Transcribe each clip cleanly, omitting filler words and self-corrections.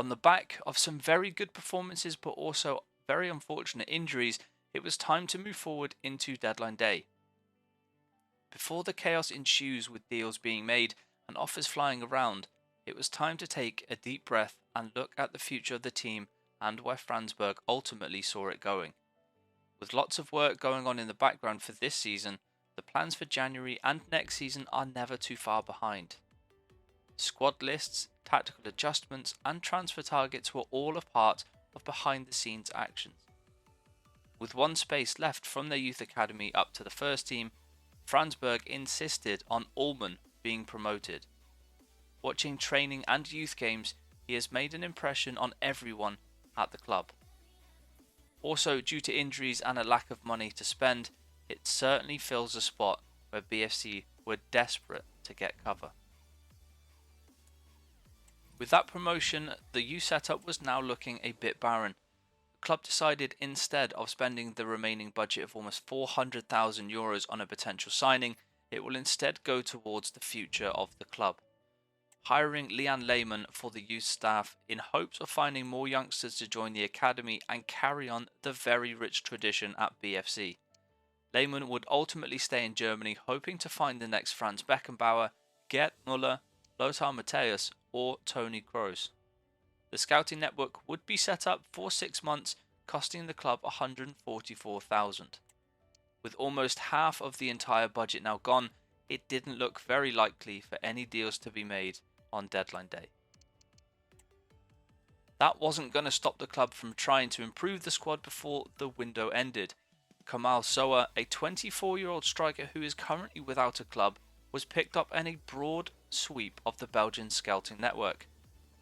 On the back of some very good performances but also very unfortunate injuries, it was time to move forward into deadline day. Before the chaos ensues with deals being made and offers flying around, it was time to take a deep breath and look at the future of the team and where Franzberg ultimately saw it going. With lots of work going on in the background for this season, the plans for January and next season are never too far behind. Squad lists, tactical adjustments and transfer targets were all a part of behind the scenes actions. With one space left from their youth academy up to the first team, Franzberg insisted on Ullmann being promoted. Watching training and youth games, he has made an impression on everyone at the club. Also, due to injuries and a lack of money to spend, it certainly fills a spot where BFC were desperate to get cover. With that promotion, the youth setup was now looking a bit barren. The club decided instead of spending the remaining budget of almost €400,000 on a potential signing, it will instead go towards the future of the club. Hiring Leon Lehmann for the youth staff in hopes of finding more youngsters to join the academy and carry on the very rich tradition at BFC. Lehmann would ultimately stay in Germany, hoping to find the next Franz Beckenbauer, Gerd Müller, Lothar Matthäus or Toni Kroos. The scouting network would be set up for 6 months, costing the club $144,000. With almost half of the entire budget now gone, it didn't look very likely for any deals to be made on deadline day. That wasn't going to stop the club from trying to improve the squad before the window ended. Kamal Soa, a 24-year-old striker who is currently without a club, was picked up in a broad sweep of the Belgian scouting network.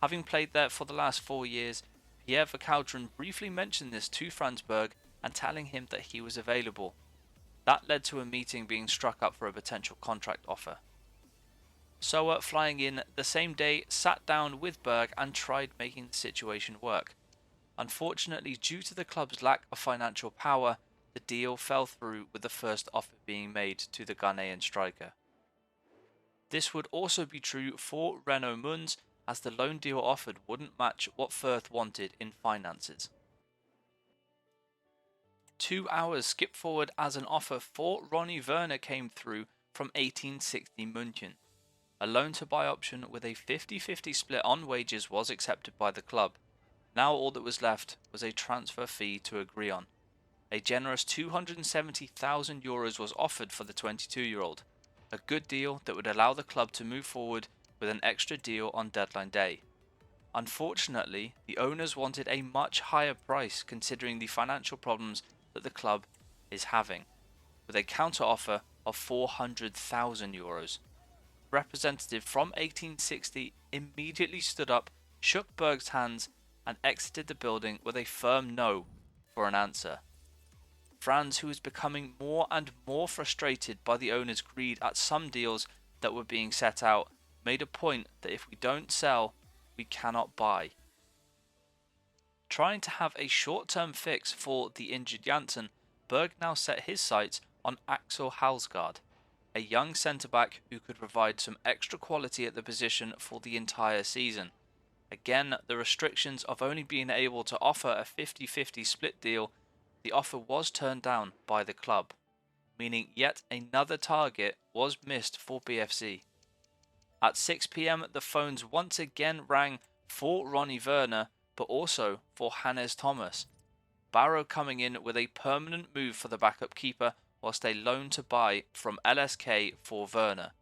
Having played there for the last 4 years, Pierre Vercauteren briefly mentioned this to Franzberg and telling him that he was available. That led to a meeting being struck up for a potential contract offer. Soa, flying in the same day, sat down with Berg and tried making the situation work. Unfortunately, due to the club's lack of financial power, the deal fell through with the first offer being made to the Ghanaian striker. This would also be true for Renaud Munz, as the loan deal offered wouldn't match what Firth wanted in finances. 2 hours skip forward as an offer for Ronny Werner came through from 1860 München. A loan-to-buy option with a 50-50 split on wages was accepted by the club. Now all that was left was a transfer fee to agree on. A generous €270,000 was offered for the 22-year-old, a good deal that would allow the club to move forward with an extra deal on deadline day. Unfortunately, the owners wanted a much higher price considering the financial problems that the club is having, with a counter-offer of €400,000. Representative from 1860 immediately stood up, shook Berg's hands and exited the building with a firm no for an answer. Franz, who was becoming more and more frustrated by the owner's greed at some deals that were being set out, made a point that if we don't sell, we cannot buy. Trying to have a short-term fix for the injured Janssen, Berg now set his sights on Axel Halsgaard, a young centre-back who could provide some extra quality at the position for the entire season. Again, the restrictions of only being able to offer a 50-50 split deal, the offer was turned down by the club, meaning yet another target was missed for BFC. At 6 PM, the phones once again rang for Ronny Werner, but also for Hannes Thomas. Barrow coming in with a permanent move for the backup keeper, whilst a loan to buy from LSK for Werner.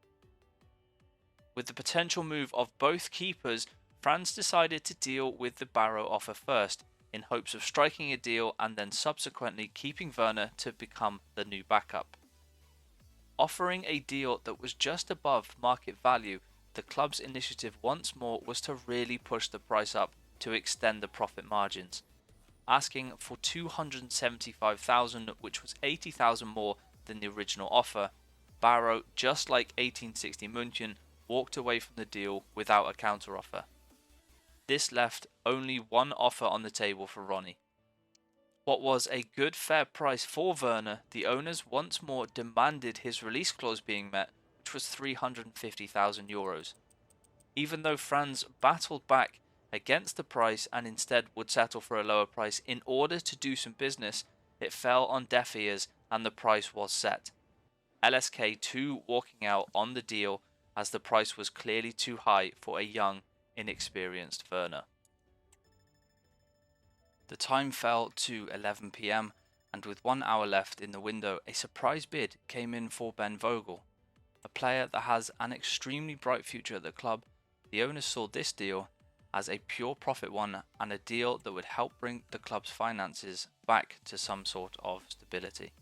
With the potential move of both keepers, Franz decided to deal with the Barrow offer first, in hopes of striking a deal and then subsequently keeping Werner to become the new backup. Offering a deal that was just above market value, the club's initiative once more was to really push the price up to extend the profit margins. Asking for $275,000, which was $80,000 more than the original offer, Barrow, just like 1860 München, walked away from the deal without a counteroffer. This left only one offer on the table for Ronny. What was a good fair price for Werner, the owners once more demanded his release clause being met, which was €350,000. Even though Franz battled back against the price and instead would settle for a lower price in order to do some business, it fell on deaf ears and the price was set. LSK2 walking out on the deal as the price was clearly too high for a young, inexperienced Werner. The time fell to 11 PM, and with 1 hour left in the window, a surprise bid came in for Ben Vogel. A player that has an extremely bright future at the club, the owners saw this deal as a pure profit one and a deal that would help bring the club's finances back to some sort of stability.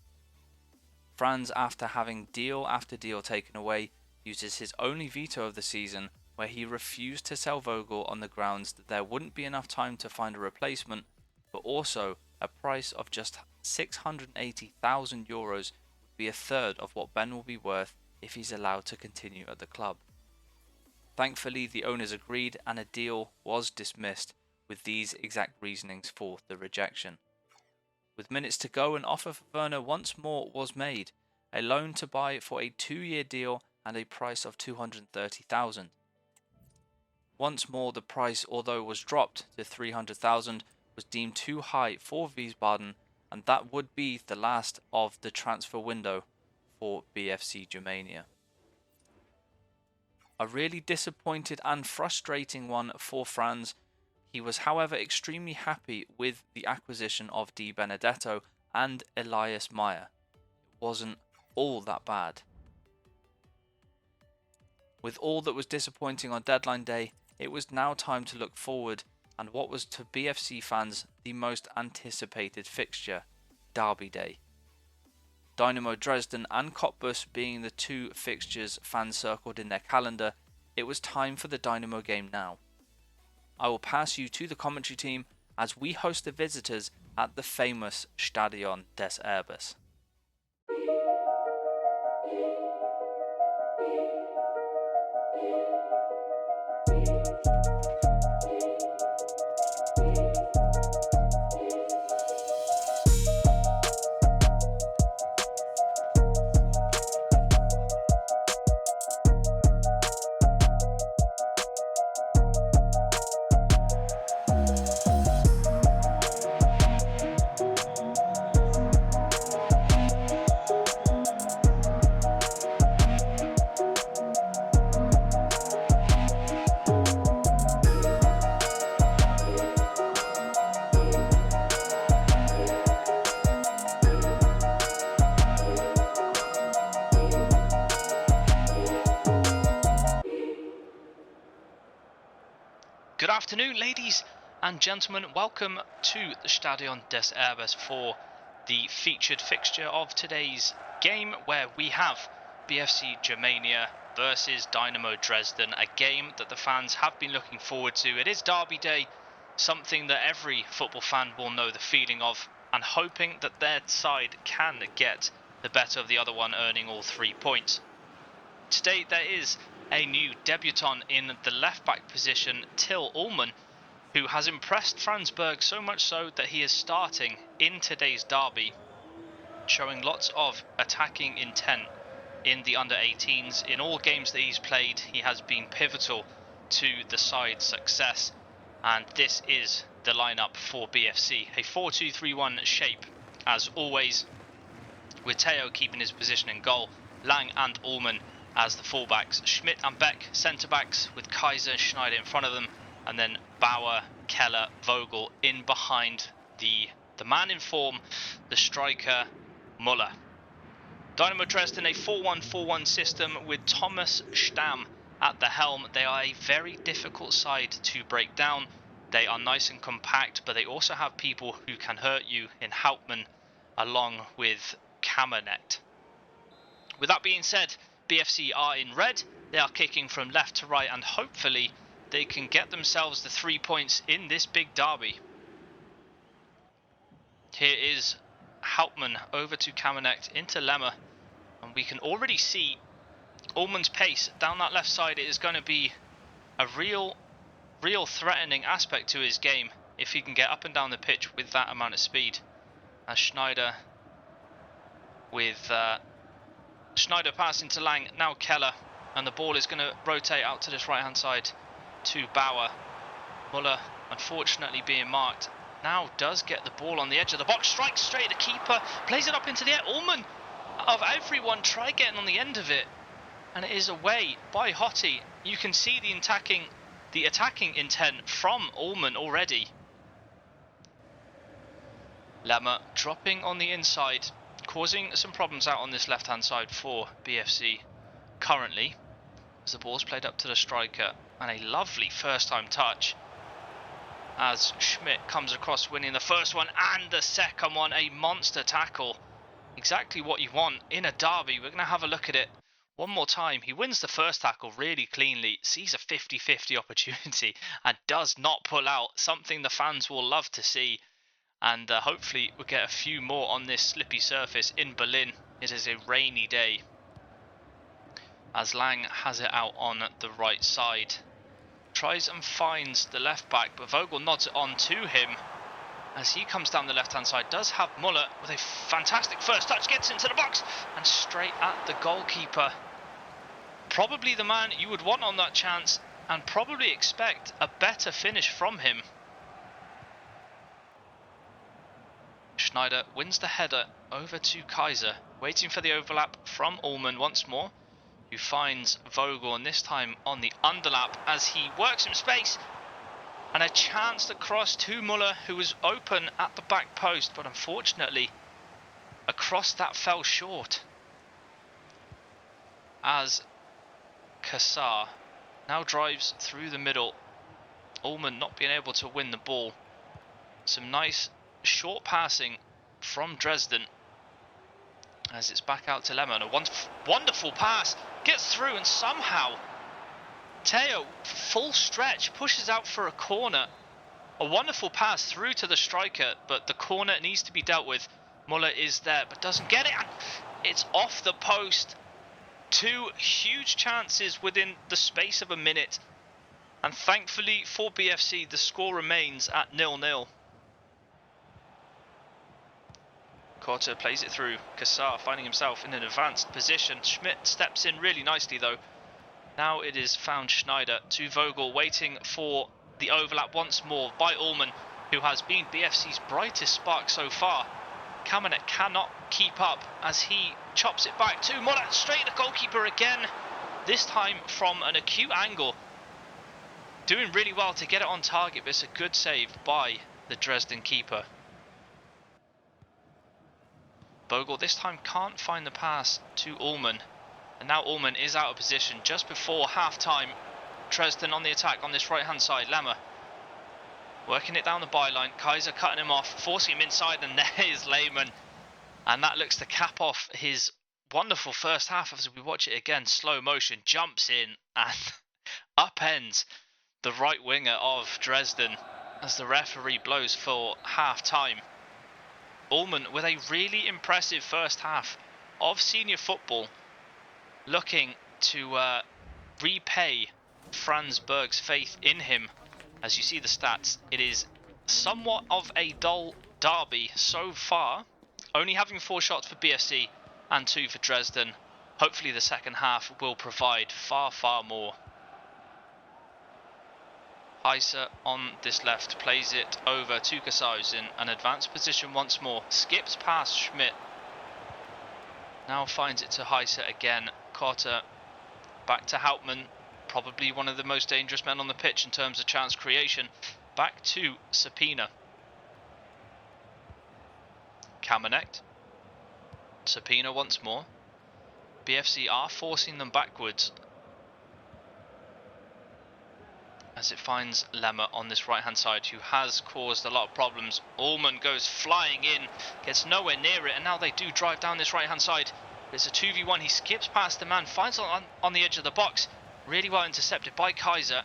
Franz, after having deal after deal taken away, uses his only veto of the season where he refused to sell Vogel on the grounds that there wouldn't be enough time to find a replacement, but also a price of just €680,000 would be a third of what Ben will be worth if he's allowed to continue at the club. Thankfully, the owners agreed and a deal was dismissed with these exact reasonings for the rejection. With minutes to go, an offer for Werner once more was made, a loan to buy for a 2-year deal and a price of $230,000. Once more, the price, although was dropped to $300,000, was deemed too high for Wiesbaden, and that would be the last of the transfer window for BFC Germania. A really disappointed and frustrating one for Franz. He was, however, extremely happy with the acquisition of Di Benedetto and Elias Meyer. It wasn't all that bad. With all that was disappointing on deadline day, it was now time to look forward and what was to BFC fans the most anticipated fixture, Derby Day. Dynamo Dresden and Cottbus being the two fixtures fans circled in their calendar, it was time for the Dynamo game now. I will pass you to the commentary team as we host the visitors at the famous Stadion des Erbes. Good afternoon, ladies and gentlemen. Welcome to the Stadion des Erbes for the featured fixture of today's game, where we have BFC Germania versus Dynamo Dresden, a game that the fans have been looking forward to. It is Derby Day, something that every football fan will know the feeling of, and hoping that their side can get the better of the other one, earning all 3 points. Today there is a new debutant in the left-back position, Till Ullmann, who has impressed Franzberg so much so that he is starting in today's derby, showing lots of attacking intent in the under-18s. In all games that he's played, he has been pivotal to the side's success, and this is the lineup for BFC. A 4-2-3-1 shape, as always, with Theo keeping his position in goal, Lang and Ullmann as the fullbacks, Schmidt and Beck centre-backs with Kaiser and Schneider in front of them, and then Bauer, Keller, Vogel in behind the man in form, the striker Muller. Dynamo Dresden, a 4-1-4-1 system with Thomas Stamm at the helm. They are a very difficult side to break down. They are nice and compact, but they also have people who can hurt you in Hauptmann along with Kamenet. With that being said, BFC are in red. They are kicking from left to right, and hopefully they can get themselves the 3 points in this big derby. Here is Hauptmann over to Kamenet into Lemmer, and we can already see Ullmann's pace down that left side. It is going to be a real threatening aspect to his game if he can get up and down the pitch with that amount of speed. As Schneider with Schneider passing to Lang, now Keller, and the ball is going to rotate out to this right hand side to Bauer. Muller, unfortunately being marked, now does get the ball on the edge of the box, strikes straight at the keeper, plays it up into the air. Ullman, of everyone, tried getting on the end of it, and it is away by Hottie. You can see the attacking intent from Ullman already. Lemmer dropping on the inside, causing some problems out on this left-hand side for BFC currently, as the ball's played up to the striker, and a lovely first-time touch as Schmidt comes across, winning the first one and the second one. A monster tackle, exactly what you want in a derby. We're going to have a look at it one more time. He wins the first tackle really cleanly, sees a 50-50 opportunity and does not pull out, something the fans will love to see. And hopefully we'll get a few more on this slippy surface in Berlin. It is a rainy day, as Lang has it out on the right side. Tries and finds the left back, but Vogel nods it on to him as he comes down the left hand side. Does have Muller with a fantastic first touch, gets into the box and straight at the goalkeeper. Probably the man you would want on that chance, and probably expect a better finish from him. Schneider wins the header over to Kaiser, waiting for the overlap from Ullman once more, who finds Vogel, and this time on the underlap as he works some space, and a chance to cross to Muller, who was open at the back post, but unfortunately a cross that fell short, as Kassar now drives through the middle. Ullman not being able to win the ball. Some nice short passing from Dresden as it's back out to Lemon. A wonderful pass, gets through, and somehow Teo, full stretch, pushes out for a corner. A wonderful pass through to the striker, but the corner needs to be dealt with. Muller is there but doesn't get it, and it's off the post. Two huge chances within the space of a minute, and thankfully for BFC the score remains at 0-0. Korte plays it through. Kassar finding himself in an advanced position. Schmidt steps in really nicely though. Now it is found Schneider to Vogel, waiting for the overlap once more by Ullman, who has been BFC's brightest spark so far. Kamenet cannot keep up as he chops it back to Muller, straight at the goalkeeper again, this time from an acute angle. Doing really well to get it on target, but it's a good save by the Dresden keeper. Vogel this time can't find the pass to Ullman, and now Ullman is out of position just before half time. Dresden on the attack on this right hand side. Lemmer working it down the byline. Kaiser cutting him off, forcing him inside, and there is Lehmann, and that looks to cap off his wonderful first half. As we watch it again, slow motion, jumps in and upends the right winger of Dresden as the referee blows for half time. Ullman with a really impressive first half of senior football, looking to repay Franz Berg's faith in him. As you see the stats, it is somewhat of a dull derby so far, only having 4 shots for BFC and 2 for Dresden. Hopefully the second half will provide far more. Heiser on this left plays it over to Kassar, who's in an advanced position once more. Skips past Schmidt. Now finds it to Heiser again. Korte back to Hauptmann. Probably one of the most dangerous men on the pitch in terms of chance creation. Back to Sapina. Kamenet. Sapina once more. BFC are forcing them backwards, as it finds Lemmer on this right hand side, who has caused a lot of problems. Ullman goes flying in, gets nowhere near it, and now they do drive down this right hand side. It's a 2v1, he skips past the man, finds it on the edge of the box, really well intercepted by Kaiser.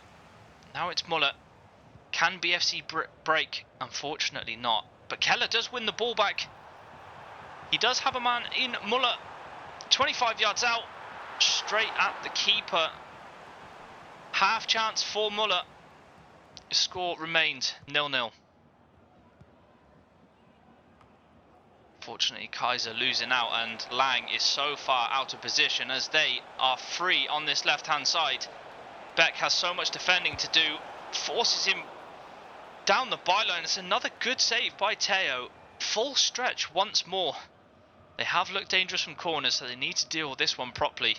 Now it's Muller. Can BFC break? Unfortunately not, but Keller does win the ball back. He does have a man in Muller, 25 yards out, straight at the keeper. Half chance for Muller. The score remains 0-0. Fortunately, Kaiser losing out, and Lang is so far out of position as they are free on this left-hand side. Beck has so much defending to do, forces him down the byline. It's another good save by Teo. Full stretch once more. They have looked dangerous from corners, so they need to deal with this one properly.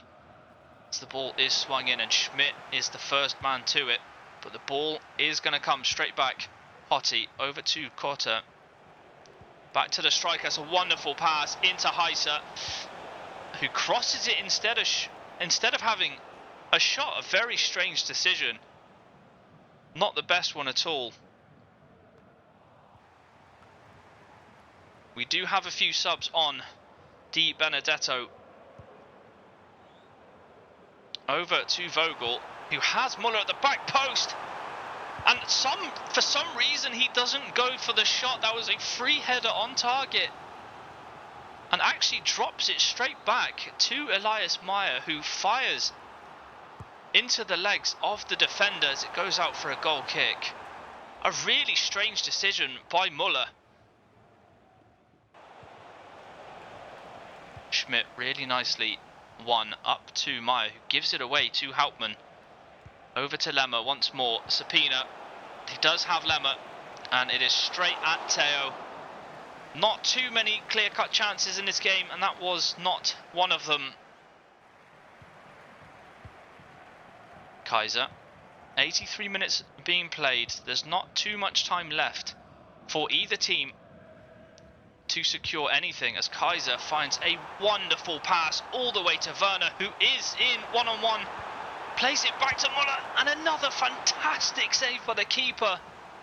As the ball is swung in, and Schmidt is the first man to it. But the ball is going to come straight back. Hottie over to Cotter. Back to the striker. It's a wonderful pass into Heiser, who crosses it instead of having a shot. A very strange decision. Not the best one at all. We do have a few subs on. Di Benedetto over to Vogel, who has Muller at the back post. And for some reason, he doesn't go for the shot. That was a free header on target. And actually drops it straight back to Elias Meyer, who fires into the legs of the defender as it goes out for a goal kick. A really strange decision by Muller. Schmidt really nicely won up to Meyer, who gives it away to Hauptmann. Over to Lemmer once more. Sapina, he does have Lemmer, and it is straight at Teo. Not too many clear-cut chances in this game, and that was not one of them. Kaiser, 83 minutes being played. There's not too much time left for either team to secure anything, as Kaiser finds a wonderful pass all the way to Werner, who is in one-on-one. Plays it back to Muller, and another fantastic save by the keeper.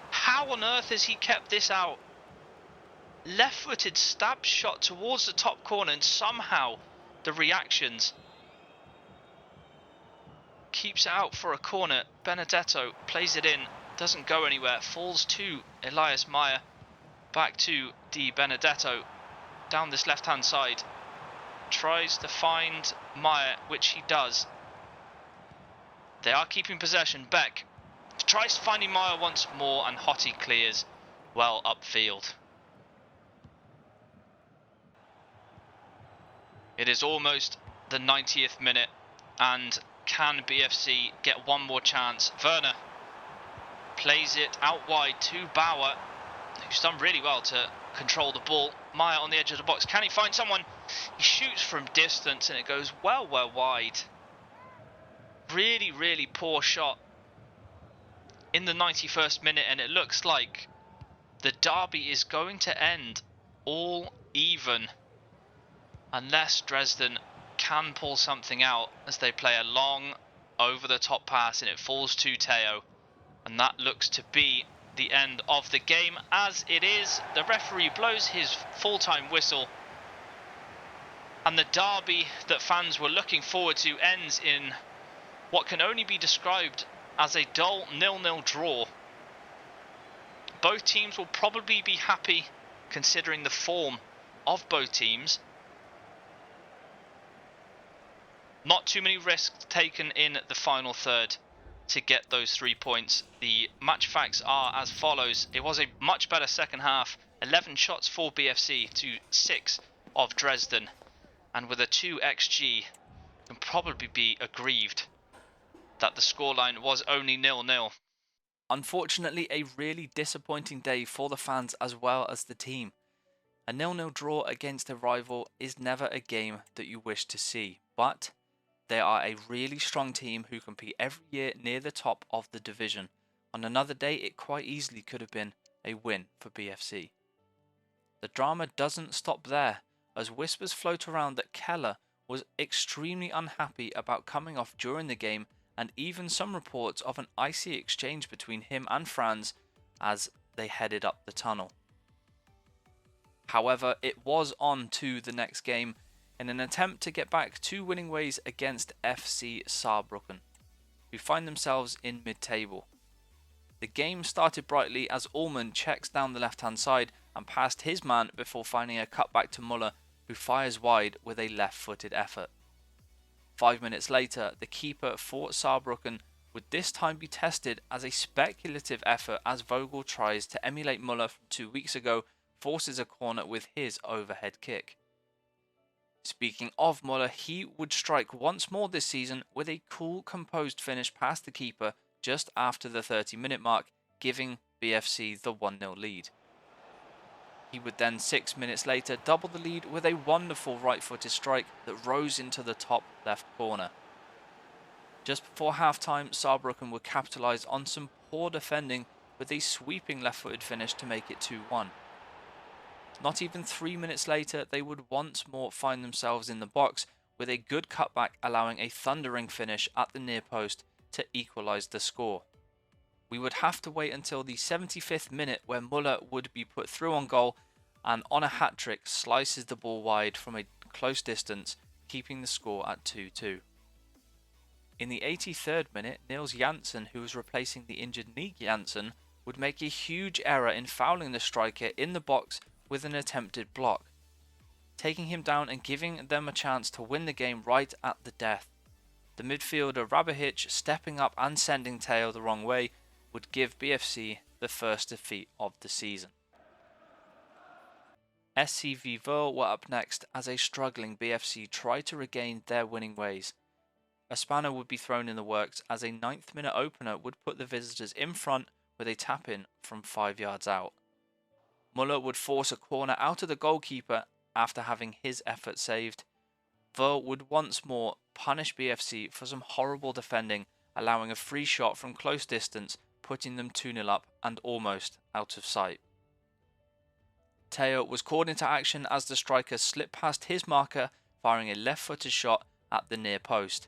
How on earth has he kept this out? Left-footed stab shot towards the top corner, and somehow the reactions keeps it out for a corner. Benedetto plays it in, doesn't go anywhere, falls to Elias Meyer. Back to Di Benedetto down this left-hand side. Tries to find Meyer, which he does. They are keeping possession. Beck tries finding Meyer once more, and Hottie clears well upfield. It is almost the 90th minute, and can BFC get one more chance? Werner plays it out wide to Bauer, who's done really well to control the ball. Meyer on the edge of the box. Can he find someone? He shoots from distance, and it goes well wide. Really, really poor shot in the 91st minute, and it looks like the derby is going to end all even unless Dresden can pull something out as they play a long over-the-top pass, and it falls to Teo, and that looks to be the end of the game. As it is, the referee blows his full-time whistle, and the derby that fans were looking forward to ends in what can only be described as a dull 0-0 draw. Both teams will probably be happy considering the form of both teams. Not too many risks taken in the final third to get those 3 points. The match facts are as follows. It was a much better second half. 11 shots for BFC to 6 of Dresden. And with a 2 XG, can probably be aggrieved that the scoreline was only 0-0. Unfortunately, a really disappointing day for the fans as well as the team. A 0-0 draw against a rival is never a game that you wish to see, but they are a really strong team who compete every year near the top of the division. On another day, it quite easily could have been a win for BFC. The drama doesn't stop there, as whispers float around that Keller was extremely unhappy about coming off during the game, and even some reports of an icy exchange between him and Franz as they headed up the tunnel. However, it was on to the next game in an attempt to get back 2 winning ways against FC Saarbrücken, who find themselves in mid-table. The game started brightly as Ullmann checks down the left-hand side and past his man before finding a cutback to Muller, who fires wide with a left-footed effort. 5 minutes later, the keeper for Saarbrücken would this time be tested as a speculative effort as Vogel tries to emulate Muller from 2 weeks ago, forces a corner with his overhead kick. Speaking of Muller, he would strike once more this season with a cool, composed finish past the keeper just after the 30-minute mark, giving BFC the 1-0 lead. He would then 6 minutes later double the lead with a wonderful right-footed strike that rose into the top left corner. Just before half-time, Saarbrücken would capitalise on some poor defending with a sweeping left-footed finish to make it 2-1. Not even 3 minutes later, they would once more find themselves in the box with a good cutback, allowing a thundering finish at the near post to equalise the score. We would have to wait until the 75th minute where Muller would be put through on goal and on a hat-trick slices the ball wide from a close distance, keeping the score at 2-2. In the 83rd minute, Niels Janssen, who was replacing the injured Nick Janssen, would make a huge error in fouling the striker in the box with an attempted block, taking him down and giving them a chance to win the game right at the death. The midfielder Rabihic stepping up and sending Theo the wrong way would give BFC the first defeat of the season. SCV Verl were up next as a struggling BFC tried to regain their winning ways. A spanner would be thrown in the works as a 9th minute opener would put the visitors in front with a tap-in from 5 yards out. Muller would force a corner out of the goalkeeper after having his effort saved. Verl would once more punish BFC for some horrible defending, allowing a free shot from close distance, putting them 2-0 up and almost out of sight. Theo was called into action as the striker slipped past his marker, firing a left-footed shot at the near post.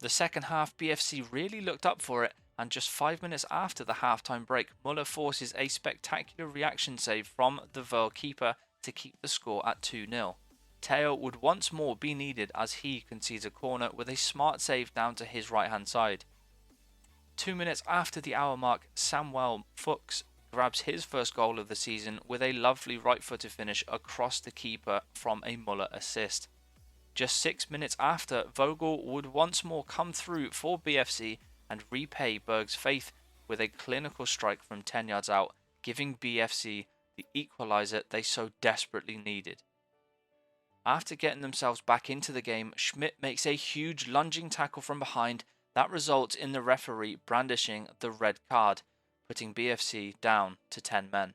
The second half, BFC really looked up for it, and just 5 minutes after the half-time break, Muller forces a spectacular reaction save from the Verl keeper to keep the score at 2-0. Theo would once more be needed as he concedes a corner with a smart save down to his right-hand side. 2 minutes after the hour mark, Samuel Fuchs grabs his first goal of the season with a lovely right-footed finish across the keeper from a Muller assist. Just 6 minutes after, Vogel would once more come through for BFC and repay Berg's faith with a clinical strike from 10 yards out, giving BFC the equaliser they so desperately needed. After getting themselves back into the game, Schmidt makes a huge lunging tackle from behind that results in the referee brandishing the red card, putting BFC down to 10 men.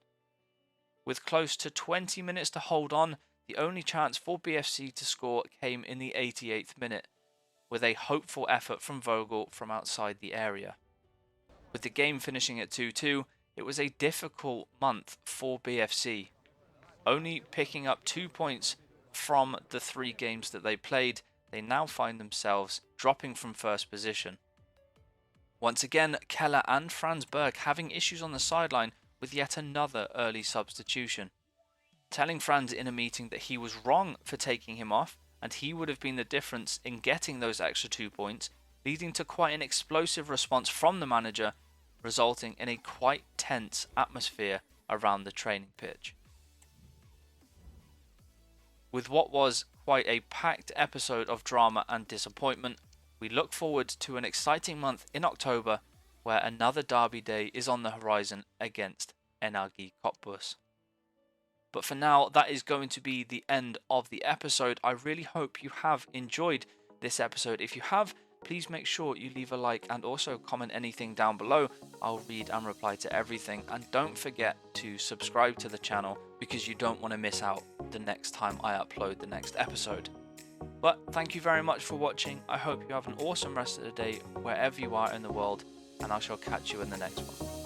With close to 20 minutes to hold on, the only chance for BFC to score came in the 88th minute, with a hopeful effort from Vogel from outside the area. With the game finishing at 2-2, it was a difficult month for BFC. Only picking up 2 points from the 3 games that they played, they now find themselves dropping from first position. Once again, Keller and Franz Berg having issues on the sideline with yet another early substitution. Telling Franz in a meeting that he was wrong for taking him off and he would have been the difference in getting those extra 2 points, leading to quite an explosive response from the manager, resulting in a quite tense atmosphere around the training pitch. With what was quite a packed episode of drama and disappointment, we look forward to an exciting month in October where another derby day is on the horizon against NRG Cottbus. But for now, that is going to be the end of the episode. I really hope you have enjoyed this episode. If you have, please make sure you leave a like and also comment anything down below. I'll read and reply to everything. And don't forget to subscribe to the channel because you don't want to miss out the next time I upload the next episode. But thank you very much for watching. I hope you have an awesome rest of the day wherever you are in the world, and I shall catch you in the next one.